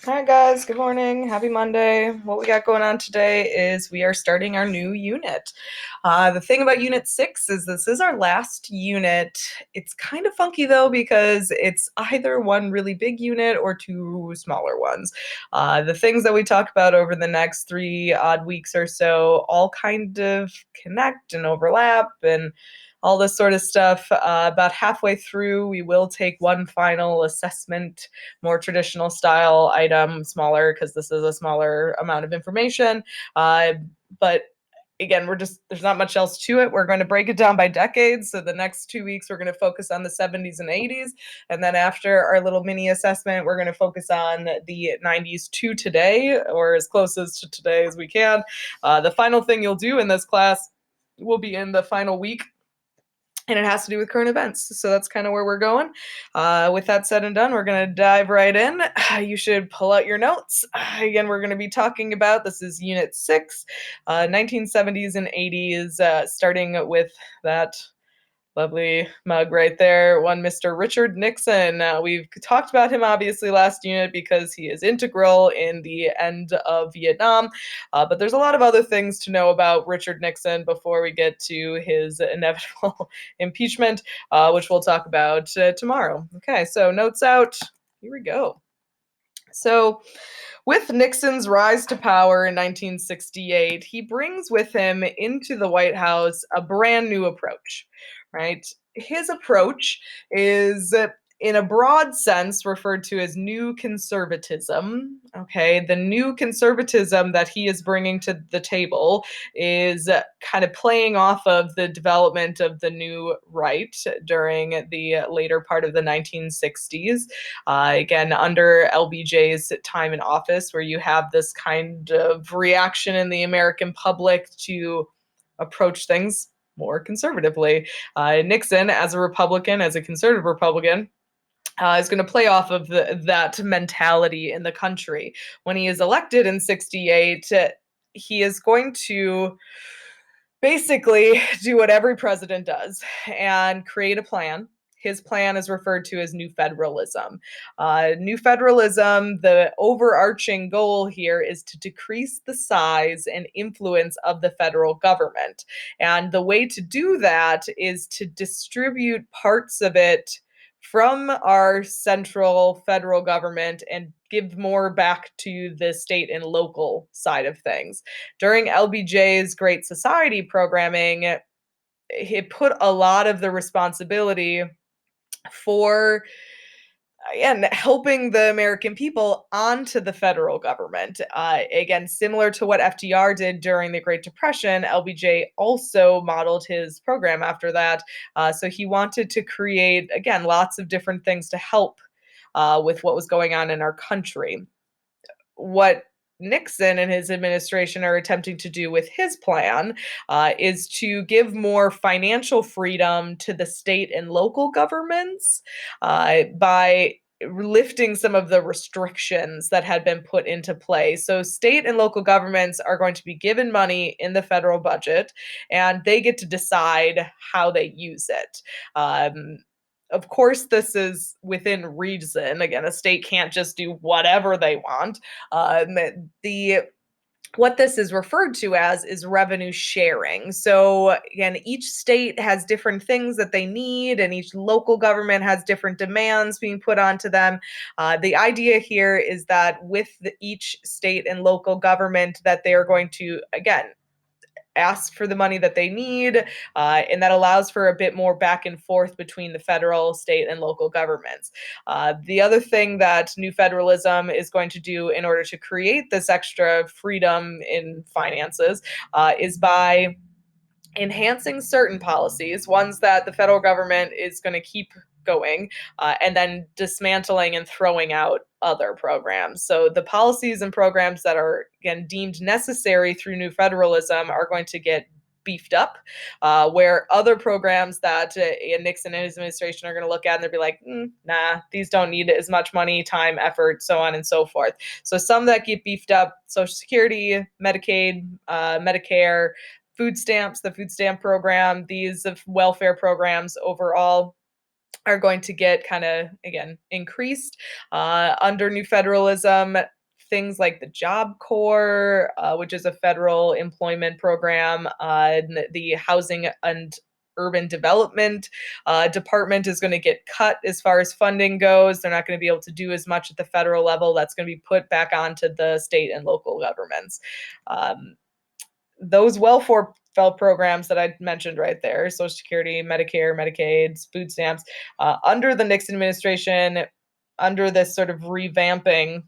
Hi guys, good morning. Happy Monday. What we got going on today is we are starting our new unit. The thing about Unit 6 is this is our last unit. It's kind of funky though because it's either one really big unit or two smaller ones. The things that we talk about over the next 3 odd weeks or so all kind of connect and overlap and all this sort of stuff. About halfway through, we will take one final assessment, more traditional style item, smaller because this is a smaller amount of information. But again, there's not much else to it. We're going to break it down by decades. So the next 2 weeks, we're going to focus on the 70s and 80s. And then after our little mini assessment, we're going to focus on the 90s to today, or as close as to today as we can. The final thing you'll do in this class will be in the final week, and it has to do with current events. So that's kind of where we're going. With that said and done, we're going to dive right in. You should pull out your notes. Again, we're going to be talking about, this is Unit 6, 1970s and 80s, starting with that lovely mug right there, one Mr. Richard Nixon. We've talked about him obviously last unit because he is integral in the end of Vietnam, but there's a lot of other things to know about Richard Nixon before we get to his inevitable impeachment, which we'll talk about tomorrow. Okay, so notes out. Here we go. So, with Nixon's rise to power in 1968, he brings with him into the White House a brand new approach, right? His approach is, in a broad sense, referred to as new conservatism. Okay, the new conservatism that he is bringing to the table is kind of playing off of the development of the new right during the later part of the 1960s. Again, under LBJ's time in office, where you have this kind of reaction in the American public to approach things more conservatively. Nixon, as a Republican, as a conservative Republican, is going to play off of that mentality in the country. When he is elected in 68, he is going to basically do what every president does and create a plan. His plan is referred to as New Federalism. New Federalism, the overarching goal here is to decrease the size and influence of the federal government. And the way to do that is to distribute parts of it from our central federal government and give more back to the state and local side of things. During LBJ's Great Society programming, it put a lot of the responsibility for and helping the American people onto the federal government. Again, similar to what FDR did during the Great Depression, LBJ also modeled his program after that. So he wanted to create, again, lots of different things to help with what was going on in our country. What Nixon and his administration are attempting to do with his plan is to give more financial freedom to the state and local governments by lifting some of the restrictions that had been put into play. So, state and local governments are going to be given money in the federal budget, and they get to decide how they use it. Of course, this is within reason. Again, a state can't just do whatever they want. The what this is referred to as is revenue sharing. So again, each state has different things that they need, and each local government has different demands being put onto them. The idea here is that with each state and local government, that they are going to, again, ask for the money that they need, and that allows for a bit more back and forth between the federal, state, and local governments. The other thing that New Federalism is going to do in order to create this extra freedom in finances is by enhancing certain policies, ones that the federal government is going to keep going, and then dismantling and throwing out other programs. So the policies and programs that are, again, deemed necessary through New Federalism are going to get beefed up, where other programs that Nixon and his administration are going to look at and they'll be like, nah, these don't need as much money, time, effort, so on and so forth. So some that get beefed up: Social Security, Medicaid, Medicare, food stamps, the food stamp program, these welfare programs overall. are going to get kind of, again, increased under new federalism. Things like the Job Corps, which is a federal employment program, the Housing and Urban Development Department is going to get cut as far as funding goes. They're not going to be able to do as much at the federal level. That's going to be put back onto the state and local governments. Those welfare programs that I mentioned right there, Social Security, Medicare, Medicaid, food stamps, under the Nixon administration, under this sort of revamping,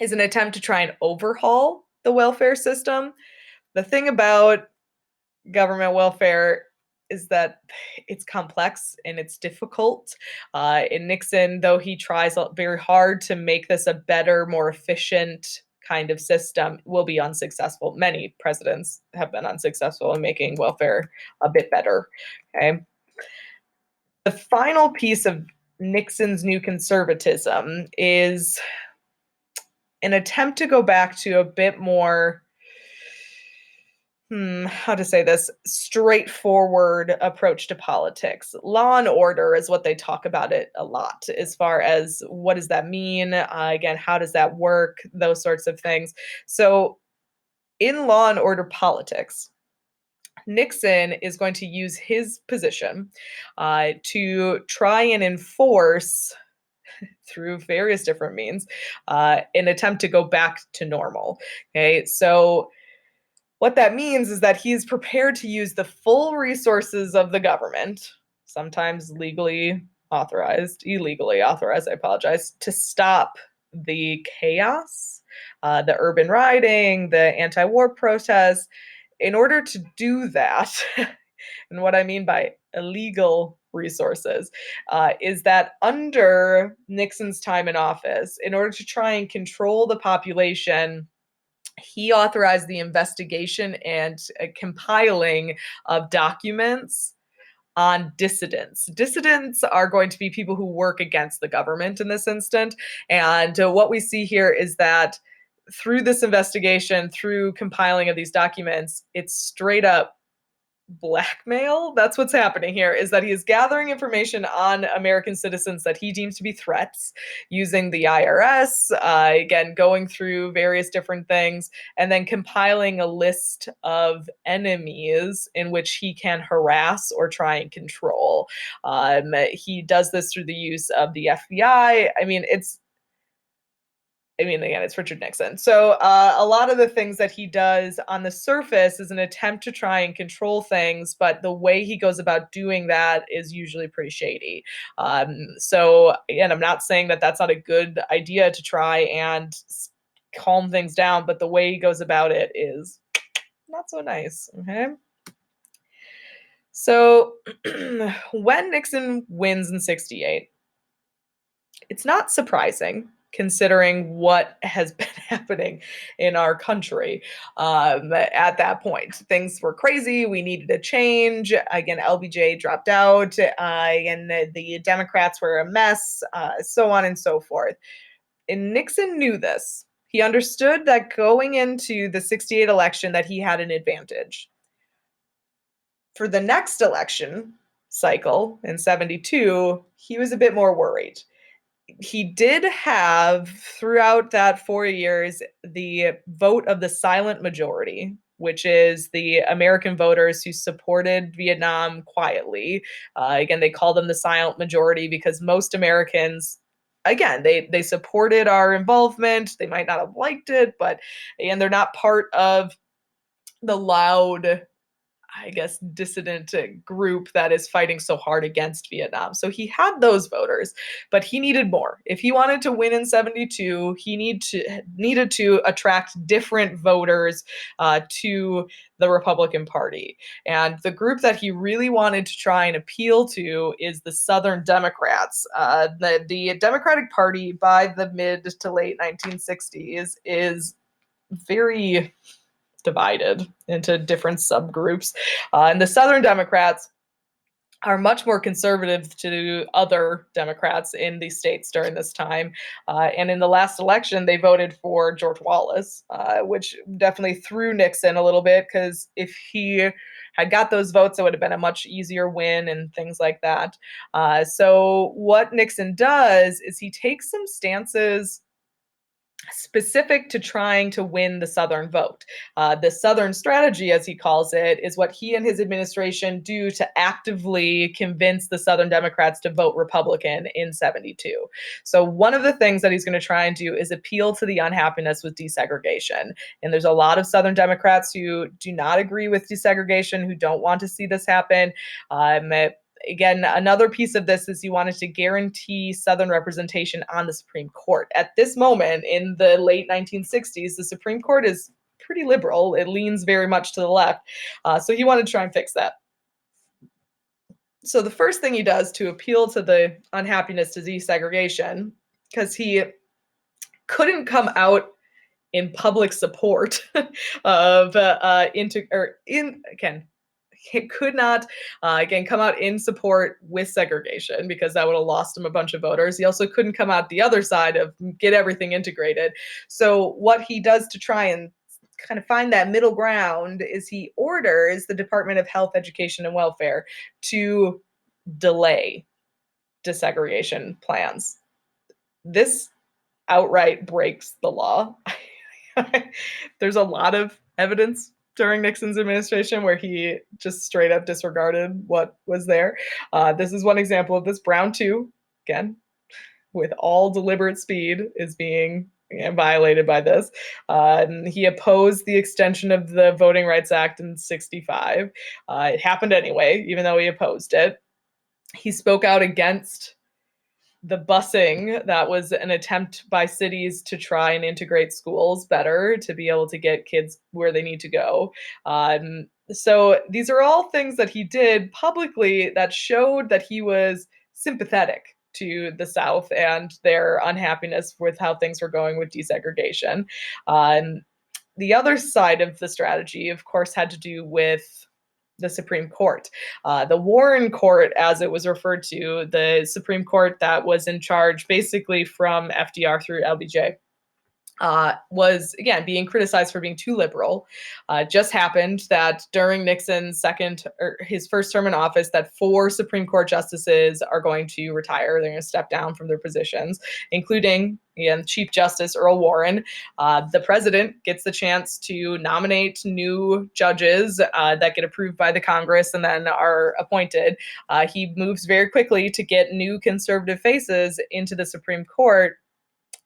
is an attempt to try and overhaul the welfare system. The thing about government welfare is that it's complex and it's difficult. In Nixon, though he tries very hard to make this a better, more efficient kind of system, will be unsuccessful. Many presidents have been unsuccessful in making welfare a bit better. Okay. The final piece of Nixon's new conservatism is an attempt to go back to a bit more, how to say this, straightforward approach to politics. Law and order is what they talk about it a lot, as far as what does that mean? Again, how does that work? Those sorts of things. So in law and order politics, Nixon is going to use his position to try and enforce, through various different means, an attempt to go back to normal. Okay, so what that means is that he's prepared to use the full resources of the government, sometimes legally authorized, illegally authorized, I apologize, to stop the chaos, the urban rioting, the anti war protests. In order to do that, and what I mean by illegal resources is that under Nixon's time in office, in order to try and control the population, he authorized the investigation and compiling of documents on dissidents. Dissidents are going to be people who work against the government in this instant. And what we see here is that through this investigation, through compiling of these documents, it's straight up blackmail. That's what's happening here, is that he is gathering information on American citizens that he deems to be threats using the IRS, again, going through various different things, and then compiling a list of enemies in which he can harass or try and control. He does this through the use of the FBI. Again, it's Richard Nixon. So a lot of the things that he does on the surface is an attempt to try and control things, but the way he goes about doing that is usually pretty shady. So, again, I'm not saying that that's not a good idea to try and calm things down, but the way he goes about it is not so nice. Okay. So when Nixon wins in 68, it's not surprising considering what has been happening in our country at that point. Things were crazy. We needed a change. Again, LBJ dropped out, and the Democrats were a mess, so on and so forth. And Nixon knew this. He understood that going into the 68 election that he had an advantage. For the next election cycle in 72, he was a bit more worried. He did have, throughout that 4 years, the vote of the silent majority, which is the American voters who supported Vietnam quietly. Again, they call them the silent majority because most Americans, again, they supported our involvement. They might not have liked it, but and they're not part of the loud, I guess, dissident group that is fighting so hard against Vietnam. So he had those voters, but he needed more. If he wanted to win in 72, he needed to attract different voters to the Republican Party. And the group that he really wanted to try and appeal to is the Southern Democrats. The Democratic Party by the mid to late 1960s is very divided into different subgroups. And the Southern Democrats are much more conservative to other Democrats in these states during this time. And in the last election, they voted for George Wallace, which definitely threw Nixon a little bit, because if he had got those votes, it would have been a much easier win and things like that. So, what Nixon does is he takes some stances specific to trying to win the Southern vote. The Southern strategy, as he calls it, is what he and his administration do to actively convince the Southern Democrats to vote Republican in 72. So, one of the things that he's going to try and do is appeal to the unhappiness with desegregation. And there's a lot of Southern Democrats who do not agree with desegregation, who don't want to see this happen. Again, another piece of this is he wanted to guarantee Southern representation on the Supreme Court. At this moment, in the late 1960s, the Supreme Court is pretty liberal. It leans very much to the left. So he wanted to try and fix that. So the first thing he does to appeal to the unhappiness to desegregation, because he couldn't come out in public support of it could not, again, come out in support with segregation, because that would have lost him a bunch of voters. He also couldn't come out the other side of get everything integrated. So what he does to try and kind of find that middle ground is he orders the Department of Health, Education, and Welfare to delay desegregation plans. This outright breaks the law. There's a lot of evidence during Nixon's administration where he just straight up disregarded what was there. This is one example of this. Brown 2, again, with all deliberate speed, is being violated by this. He opposed the extension of the Voting Rights Act in 65. It happened anyway, even though he opposed it. He spoke out against the busing. That was an attempt by cities to try and integrate schools better to be able to get kids where they need to go. So these are all things that he did publicly that showed that he was sympathetic to the South and their unhappiness with how things were going with desegregation. The other side of the strategy, of course, had to do with the Supreme Court. The Warren Court, as it was referred to, the Supreme Court that was in charge basically from FDR through LBJ, was, again, being criticized for being too liberal. Just happened that during Nixon's his first term in office, that 4 Supreme Court justices are going to retire. They're going to step down from their positions, including, again, Chief Justice Earl Warren. The president gets the chance to nominate new judges that get approved by the Congress and then are appointed. He moves very quickly to get new conservative faces into the Supreme Court.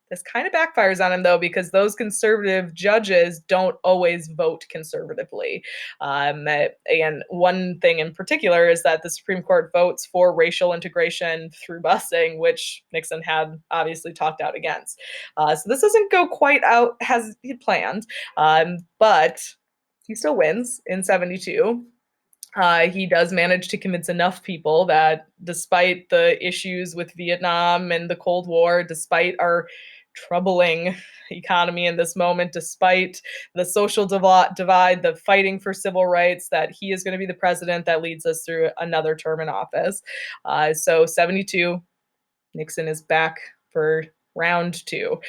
This kind of backfires on him, though, because those conservative judges don't always vote conservatively. And one thing in particular is that the Supreme Court votes for racial integration through busing, which Nixon had obviously talked out against. So this doesn't go quite out as he planned, but he still wins in 72. He does manage to convince enough people that despite the issues with Vietnam and the Cold War, despite our troubling economy in this moment, despite the social divide, the fighting for civil rights, that he is going to be the president that leads us through another term in office. So 72, Nixon is back for round 2.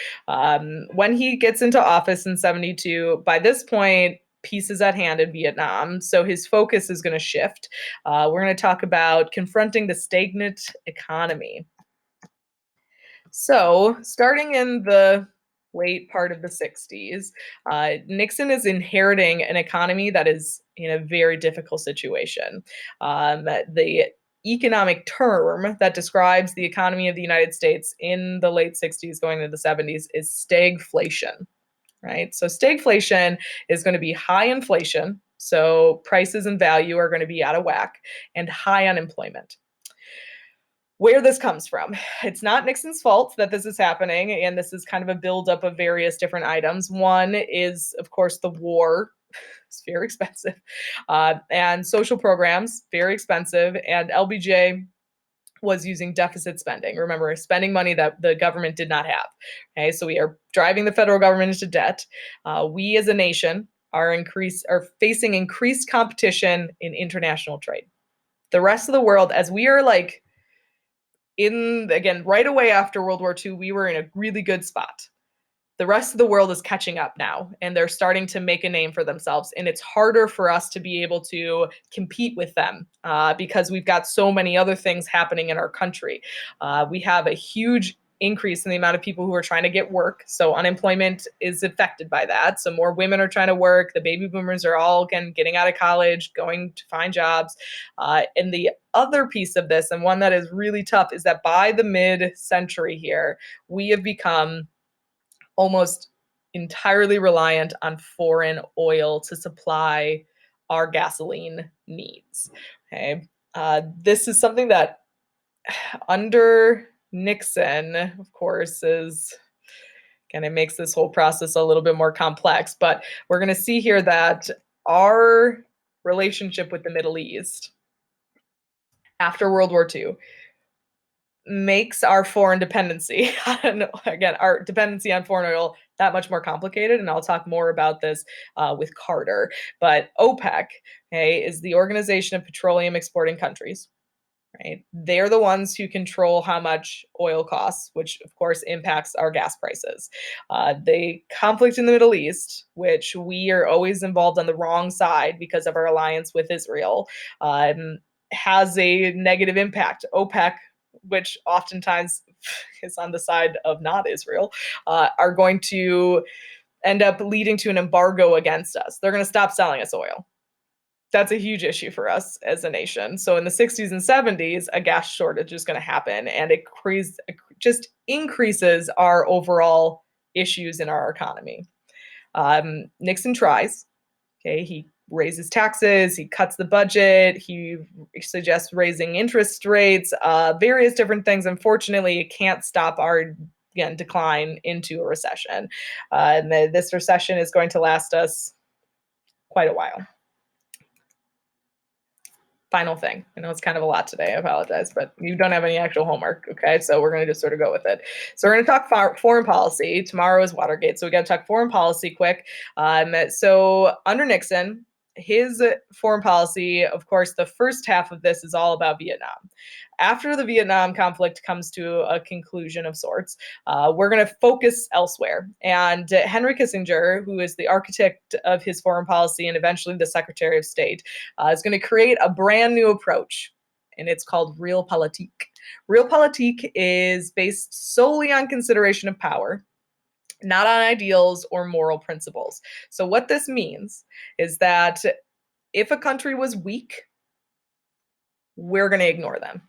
When he gets into office in 72, by this point, peace is at hand in Vietnam, so his focus is going to shift. We're going to talk about confronting the stagnant economy. So, starting in the late part of the 60s, Nixon is inheriting an economy that is in a very difficult situation. The economic term that describes the economy of the United States in the late 60s going into the 70s is stagflation, right? So stagflation is going to be high inflation, so prices and value are going to be out of whack, and high unemployment. Where this comes from, it's not Nixon's fault that this is happening, and this is kind of a buildup of various different items. One is, of course, the war. It's very expensive, and social programs, very expensive, and LBJ was using deficit spending. Remember, spending money that the government did not have. Okay, so we are driving the federal government into debt. We as a nation are facing increased competition in international trade. The rest of the world, as we are like again, right away after World War II, we were in a really good spot. The rest of the world is catching up now, and they're starting to make a name for themselves. And it's harder for us to be able to compete with them because we've got so many other things happening in our country. We have a huge increase in the amount of people who are trying to get work. So unemployment is affected by that. So more women are trying to work. The baby boomers are all, again, getting out of college, going to find jobs. And the other piece of this, and one that is really tough, is that by the mid-century here, we have become almost entirely reliant on foreign oil to supply our gasoline needs. Okay. This is something that under Nixon, of course, is kind of makes this whole process a little bit more complex. But we're going to see here that our relationship with the Middle East after World War II makes our foreign dependency, again, our dependency on foreign oil that much more complicated. And I'll talk more about this with Carter. But OPEC, okay, is the Organization of Petroleum Exporting Countries. Right? They're the ones who control how much oil costs, which of course impacts our gas prices. The conflict in the Middle East, which we are always involved on the wrong side because of our alliance with Israel, has a negative impact. OPEC, which oftentimes is on the side of not Israel, are going to end up leading to an embargo against us. They're going to stop selling us oil. That's a huge issue for us as a nation. So in the 60s and 70s, a gas shortage is going to happen, and it just increases our overall issues in our economy. Nixon tries. Okay, he raises taxes, he cuts the budget, he suggests raising interest rates, various different things. Unfortunately, it can't stop our decline into a recession. And this recession is going to last us quite a while. Final thing. I know it's kind of a lot today. I apologize, but you don't have any actual homework. Okay. So we're going to just sort of go with it. So we're going to talk foreign policy. Tomorrow is Watergate. So we got to talk foreign policy quick. So under Nixon, his foreign policy, of course, the first half of this is all about Vietnam. After the Vietnam conflict comes to a conclusion of sorts, we're going to focus elsewhere. And Henry Kissinger, who is the architect of his foreign policy and eventually the Secretary of State, is going to create a brand new approach, and it's called realpolitik. Realpolitik is based solely on consideration of power, not on ideals or moral principles. So what this means is that if a country was weak, we're going to ignore them.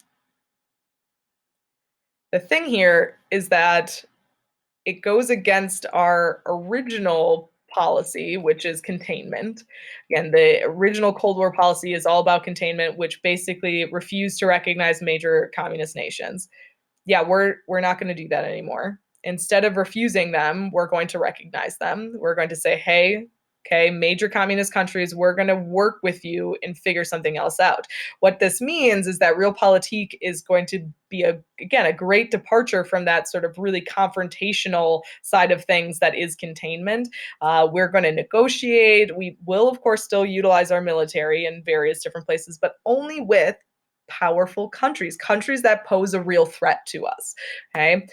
The thing here is that it goes against our original policy, which is containment. Again, the original Cold War policy is all about containment, which basically refused to recognize major communist nations. Yeah, we're not going to do that anymore. Instead of refusing them, we're going to recognize them. We're going to say, hey, okay, major communist countries, we're going to work with you and figure something else out. What this means is that realpolitik is going to be, again, a great departure from that sort of really confrontational side of things that is containment. We're going to negotiate. We will, of course, still utilize our military in various different places, but only with powerful countries, countries that pose a real threat to us. Okay.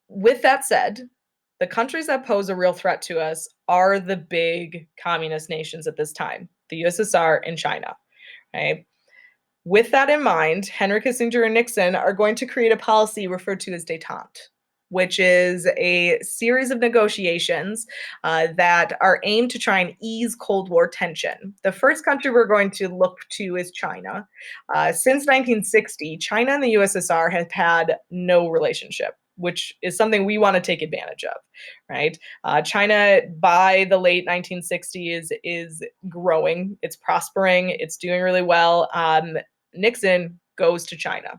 With that said, the countries that pose a real threat to us are the big communist nations at this time, the USSR and China. Okay. With that in mind, Henry Kissinger and Nixon are going to create a policy referred to as détente, which is a series of negotiations that are aimed to try and ease Cold War tension. The first country we're going to look to is China. Since 1960, China and the USSR have had no relationship, which is something we want to take advantage of, right? China, by the late 1960s, is growing, it's prospering, it's doing really well. Nixon goes to China.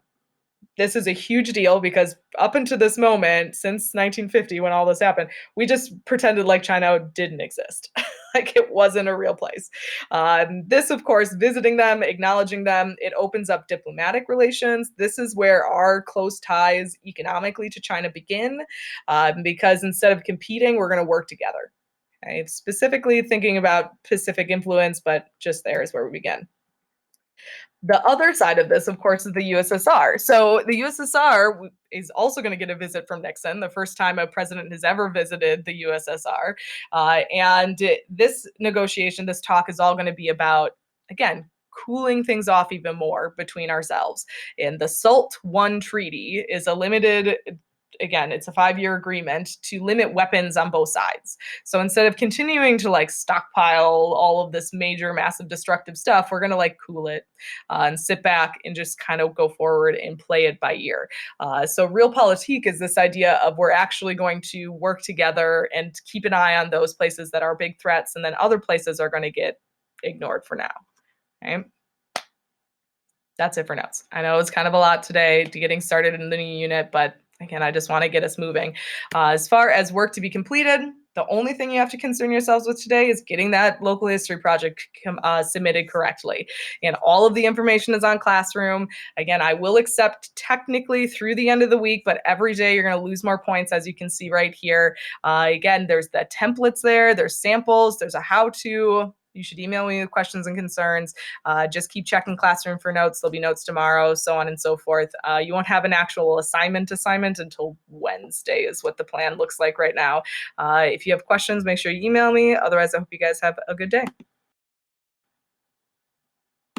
This is a huge deal because up until this moment, since 1950, when all this happened, we just pretended like China didn't exist, like it wasn't a real place. This, of course, visiting them, acknowledging them, it opens up diplomatic relations. This is where our close ties economically to China begin, because instead of competing, we're going to work together. Okay? Specifically thinking about Pacific influence, but just there is where we begin. The other side of this, of course, is the USSR. So the USSR is also going to get a visit from Nixon, the first time a president has ever visited the USSR. And this negotiation, this talk is all going to be about, again, cooling things off even more between ourselves. And the SALT I treaty is a limited, again, it's a 5-year agreement to limit weapons on both sides. So instead of continuing to like stockpile all of this major, massive, destructive stuff, we're going to like cool it and sit back and just kind of go forward and play it by ear. So realpolitik is this idea of we're actually going to work together and keep an eye on those places that are big threats, and then other places are going to get ignored for now. Okay? That's it for notes. I know it's kind of a lot today to getting started in the new unit, but again, I just want to get us moving. As far as work to be completed, the only thing you have to concern yourselves with today is getting that local history project submitted correctly. And all of the information is on Classroom. Again, I will accept technically through the end of the week, but every day you're going to lose more points, as you can see right here. Again, there's the templates there, there's samples, there's a how-to. You should email me with questions and concerns. Just keep checking Classroom for notes. There'll be notes tomorrow, so on and so forth. You won't have an actual assignment until Wednesday is what the plan looks like right now. If you have questions, make sure you email me. Otherwise, I hope you guys have a good day.